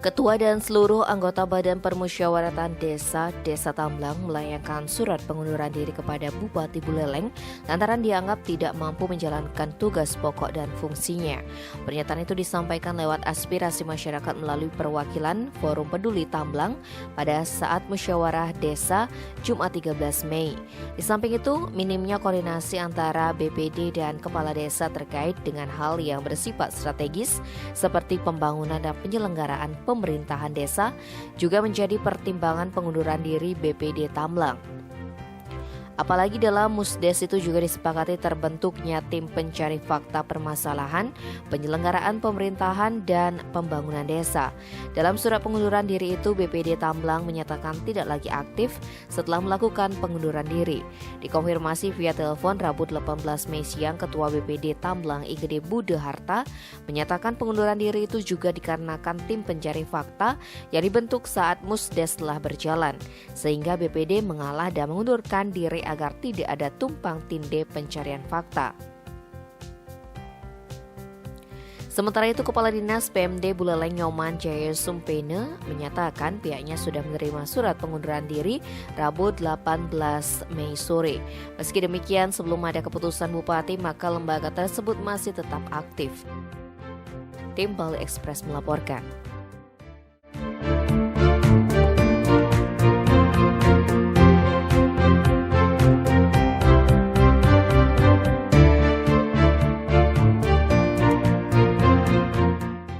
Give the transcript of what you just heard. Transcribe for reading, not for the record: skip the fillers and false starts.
Ketua dan seluruh anggota Badan Permusyawaratan Desa Tamblang melayangkan surat pengunduran diri kepada Bupati Buleleng lantaran dianggap tidak mampu menjalankan tugas pokok dan fungsinya. Pernyataan itu disampaikan lewat aspirasi masyarakat melalui perwakilan Forum Peduli Tamblang pada saat musyawarah desa Jumat 13 Mei. Di samping itu, minimnya koordinasi antara BPD dan kepala desa terkait dengan hal yang bersifat strategis seperti pembangunan dan penyelenggaraan pemerintahan desa juga menjadi pertimbangan pengunduran diri BPD Tamblang. Apalagi dalam Musdes itu juga disepakati terbentuknya tim pencari fakta permasalahan, penyelenggaraan pemerintahan dan pembangunan desa. Dalam surat pengunduran diri itu, BPD Tamblang menyatakan tidak lagi aktif setelah melakukan pengunduran diri. Dikonfirmasi via telepon Rabu 18 Mei siang, Ketua BPD Tamblang IGD Bude Harta menyatakan pengunduran diri itu juga dikarenakan tim pencari fakta yang dibentuk saat Musdes telah berjalan, sehingga BPD mengalah dan mengundurkan diri agar tidak ada tumpang tindih pencarian fakta. Sementara itu, Kepala Dinas PMD Buleleng Nyoman Jaya Sumpene menyatakan pihaknya sudah menerima surat pengunduran diri Rabu 18 Mei sore. Meski demikian, sebelum ada keputusan Bupati, maka lembaga tersebut masih tetap aktif. Tim Bali Express melaporkan.